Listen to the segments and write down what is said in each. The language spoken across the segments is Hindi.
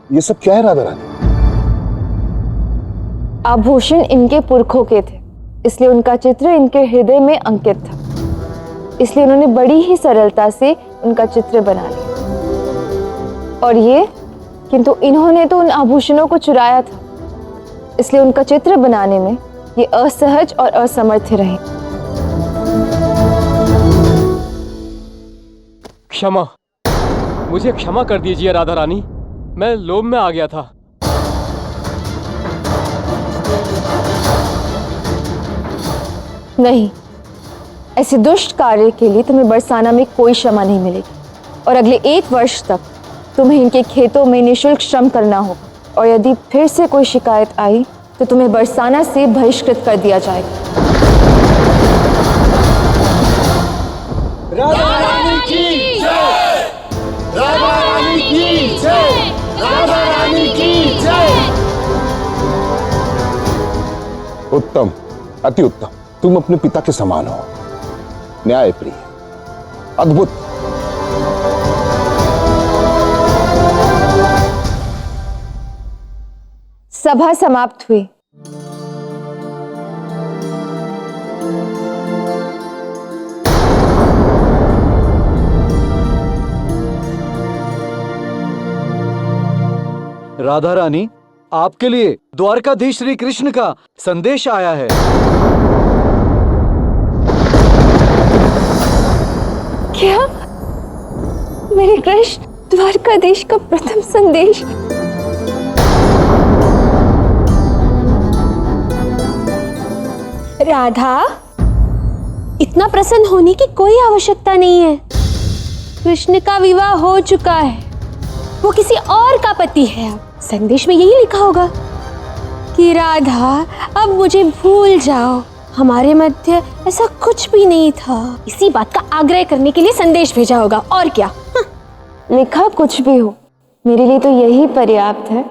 ये सब क्या है राधा रानी? आभूषण इनके पुरखों के थे, इसलिए उनका चित्र इनके हृदय में अंकित था। इसलिए उन्होंने बड़ी ही सरलता से उनका चित्र बना लिया। और ये, किंतु इन्होंने तो उन आभूषणों को चुराया था, इसलिए उनका चित्र बनाने में ये असहज और असमर्थ रहे। क्षमा, मुझे क्षमा कर दीजिए राधा रानी, मैं लोभ में आ गया था। नहीं, ऐसे दुष्ट कार्य के लिए तुम्हें बरसाना में कोई क्षमा नहीं मिलेगी और अगले 1 वर्ष तक तुम्हें इनके खेतों में निःशुल्क श्रम करना होगा। और यदि फिर से कोई शिकायत आई तो तुम्हें बरसाना से बहिष्कृत कर दिया जाएगा। राधा रानी की जय! राधा रानी की जय! राधा रानी की जय! उत्तम, अति उत्तम। तुम अपने पिता के समान हो, न्यायप्रिय, अद्भुत। सभा समाप्त हुई। राधा रानी, आपके लिए द्वारकाधीश श्री कृष्ण का संदेश आया है। क्या? मेरे कृष्ण, द्वारकाधीश का प्रथम संदेश? राधा, इतना प्रसन्न होने की कोई आवश्यकता नहीं है। कृष्ण का विवाह हो चुका है, वो किसी और का पति है। संदेश में यही लिखा होगा कि राधा, अब मुझे भूल जाओ, हमारे मध्य ऐसा कुछ भी नहीं था। इसी बात का आग्रह करने के लिए संदेश भेजा होगा, और क्या। लिखा कुछ भी हो, मेरे लिए तो यही पर्याप्त है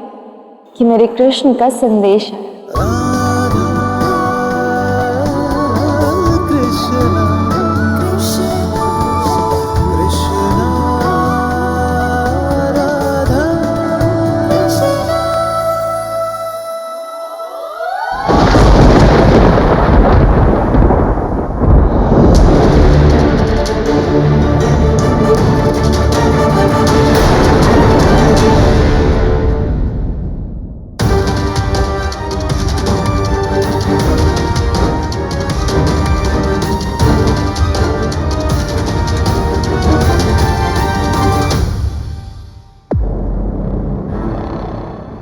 कि मेरे कृष्ण का संदेश है।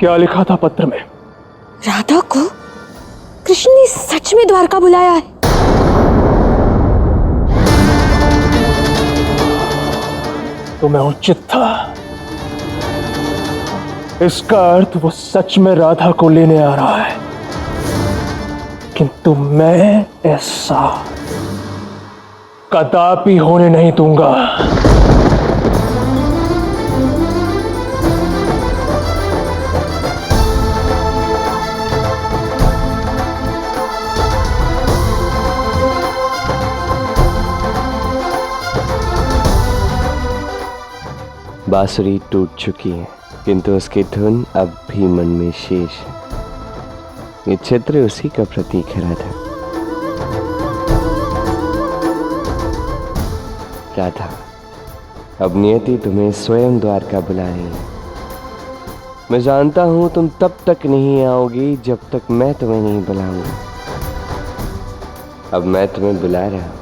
क्या लिखा था पत्र में? राधा को कृष्ण ने सच में द्वारका बुलाया है। तो मैं उचित था। इसका अर्थ वो सच में राधा को लेने आ रहा है, किंतु मैं ऐसा कदापि होने नहीं दूंगा। बांसुरी टूट चुकी है, किंतु उसकी धुन अब भी मन में शेष है। ये चित्र उसी का प्रतीक है राधा। राधा, अब नियति तुम्हें स्वयं द्वारका बुला रही है। मैं जानता हूं तुम तब तक नहीं आओगी जब तक मैं तुम्हें नहीं बुलाऊंगा। अब मैं तुम्हें बुला रहा हूं।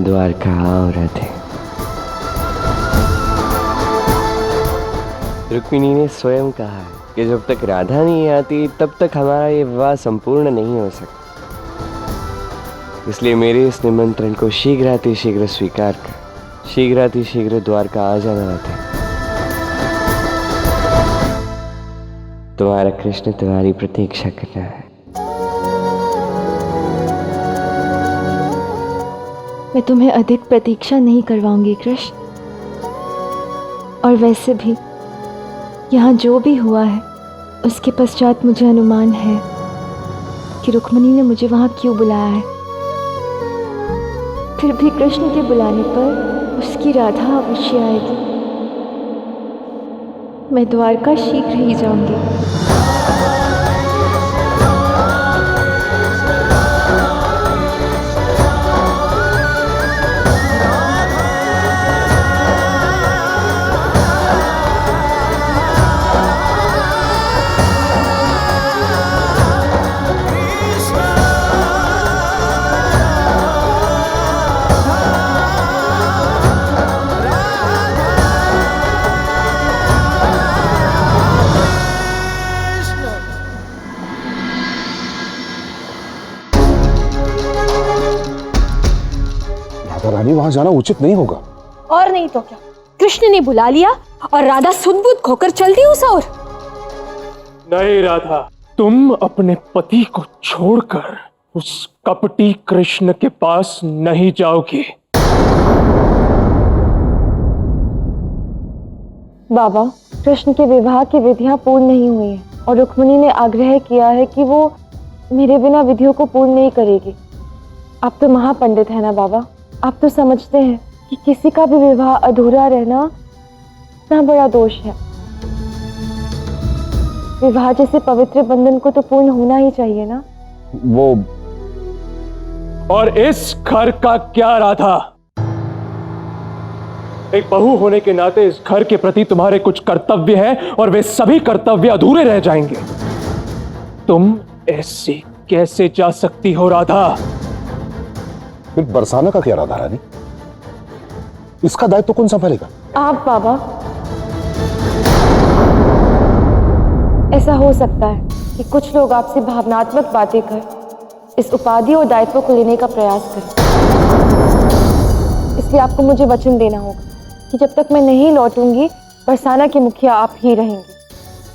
द्वारका आओ राधे। रुक्मिणी ने स्वयं कहा है कि जब तक राधा नहीं आती तब तक हमारा ये विवाह संपूर्ण नहीं हो सकता। इसलिए मेरे इस निमंत्रण को शीघ्र स्वीकार कर शीघ्र द्वारका आ जाना राधे। तुम्हारा कृष्ण तुम्हारी प्रतीक्षा कर रहा है। मैं तुम्हें अधिक प्रतीक्षा नहीं करवाऊंगी कृष्ण। और वैसे भी यहाँ जो भी हुआ है उसके पश्चात मुझे अनुमान है कि रुक्मिणी ने मुझे वहाँ क्यों बुलाया है। फिर भी कृष्ण के बुलाने पर उसकी राधा अवश्य आएगी। मैं द्वारका शीघ्र ही जाऊंगी। राधा रानी, वहां जाना उचित नहीं होगा। और नहीं तो क्या, कृष्ण ने बुला लिया और राधा सुध-बुध खोकर चल दी उस ओर। नहीं राधा, तुम अपने पति को छोड़कर उस कपटी कृष्ण के पास नहीं जाओगी। बाबा, कृष्ण के विवाह की विधियां पूर्ण नहीं हुई हैं और रुक्मिणी ने आग्रह किया है कि वो मेरे बिना विधियों को पूर्ण नहीं करेगी। आप तो महापंडित है ना बाबा, आप तो समझते हैं कि किसी का भी विवाह अधूरा रहना इतना बड़ा दोष है। विवाह जैसे पवित्र बंधन को तो पूर्ण होना ही चाहिए ना। वो और इस घर का क्या राधा? एक बहू होने के नाते इस घर के प्रति तुम्हारे कुछ कर्तव्य हैं और वे सभी कर्तव्य अधूरे रह जाएंगे। तुम ऐसे कैसे जा सकती हो राधा? फिर बरसाना का क्या राधा रानी? इसका दायित्व तो कौन संभालेगा? आप बाबा। ऐसा हो सकता है कि कुछ लोग आपसे भावनात्मक बातें कर इस उपाधि और दायित्व को लेने का प्रयास करें। इसलिए आपको मुझे वचन देना होगा कि जब तक मैं नहीं लौटूंगी, बरसाना की मुखिया आप ही रहेंगे।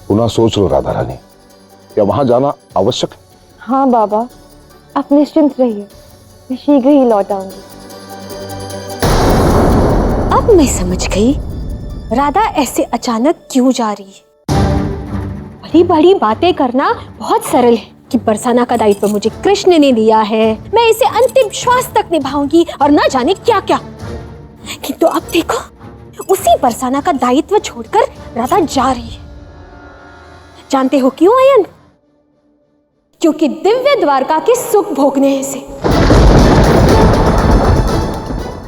पुनः सोच लो राधा रानी, क्या वहां जाना आवश्यक है? हाँ बाबा, आप निश्चिंत रहिए, मैं शीघ्र ही लौट आऊंगी। अब मैं समझ गई राधा ऐसे अचानक क्यों जा रही है। बड़ी बड़ी बातें करना बहुत सरल है कि बरसाना का दायित्व मुझे कृष्ण ने दिया है, मैं इसे अंतिम श्वास तक निभाऊंगी और ना जाने क्या क्या। किंतु अब देखो, उसी बरसाना का दायित्व छोड़कर राधा जा रही है। जानते हो क्यों अयन? क्योंकि दिव्य द्वारका के सुख भोगने से।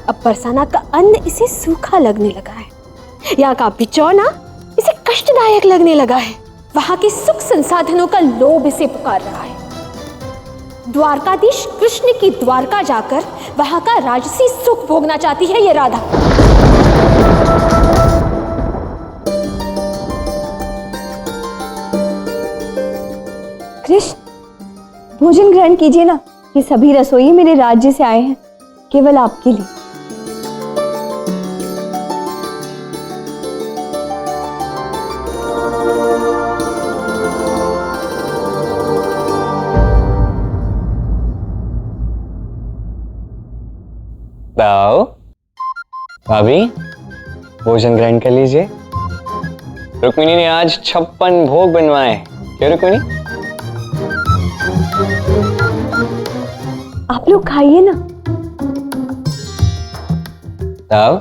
अब बरसाना का अन्न इसे सूखा लगने लगा है, यहाँ का बिचौना इसे कष्टदायक लगने लगा है, वहां के सुख संसाधनों का लोभ इसे पुकार रहा है। द्वारकाधीश कृष्ण की द्वारका जाकर वहां का राजसी सुख भोगना चाहती है ये राधा। कृष्ण, भोजन ग्रहण कीजिए ना, ये सभी रसोई मेरे राज्य से आए हैं, केवल आपके लिए। आओ भाभी, भोजन ग्रहण कर लीजिए। रुक्मिणी ने आज 56 भोग बनवाए। क्यों रुक्मिणी? आप लोग खाइए ना। आओ।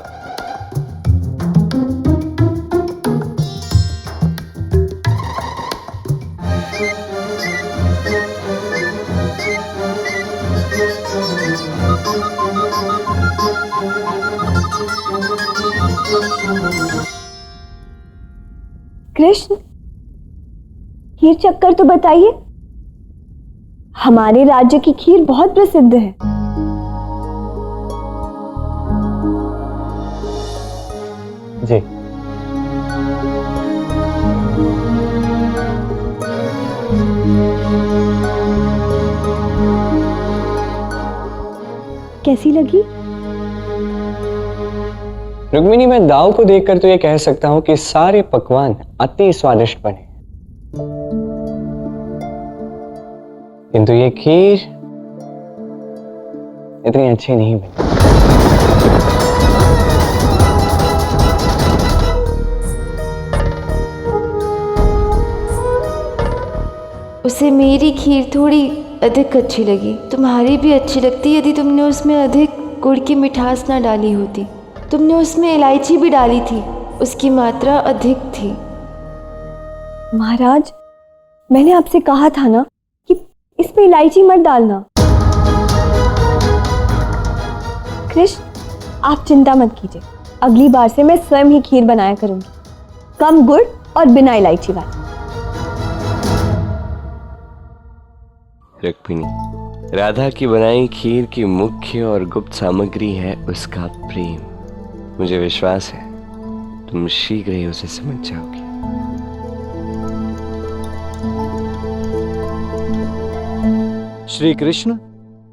कृष्ण, खीर चक्कर तो बताइए। हमारे राज्य की खीर बहुत प्रसिद्ध है। जी। कैसी लगी? रुक्मिणी, मैं दाव को देखकर तो ये कह सकता हूं कि सारे पकवान अति स्वादिष्ट बने, किंतु ये खीर इतनी अच्छी नहीं बनी। उसे मेरी खीर थोड़ी अधिक अच्छी लगी। तुम्हारी भी अच्छी लगती यदि तुमने उसमें अधिक गुड़ की मिठास ना डाली होती। तुमने उसमें इलायची भी डाली थी, उसकी मात्रा अधिक थी। महाराज, मैंने आपसे कहा था ना कि इसमें इलायची मत डालना। कृष्ण, आप चिंता मत कीजिए, अगली बार से मैं स्वयं ही खीर बनाया करूंगी, कम गुड़ और बिना इलायची वाली। रुक्मिणी, राधा की बनाई खीर की मुख्य और गुप्त सामग्री है उसका प्रेम। मुझे विश्वास है तुम शीघ्र ही उसे समझ जाओगे। श्री कृष्ण,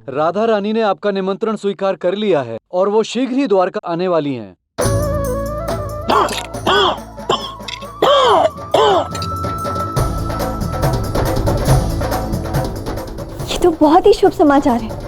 राधा रानी ने आपका निमंत्रण स्वीकार कर लिया है और वो शीघ्र ही द्वारका आने वाली हैं। ये तो बहुत ही शुभ समाचार है।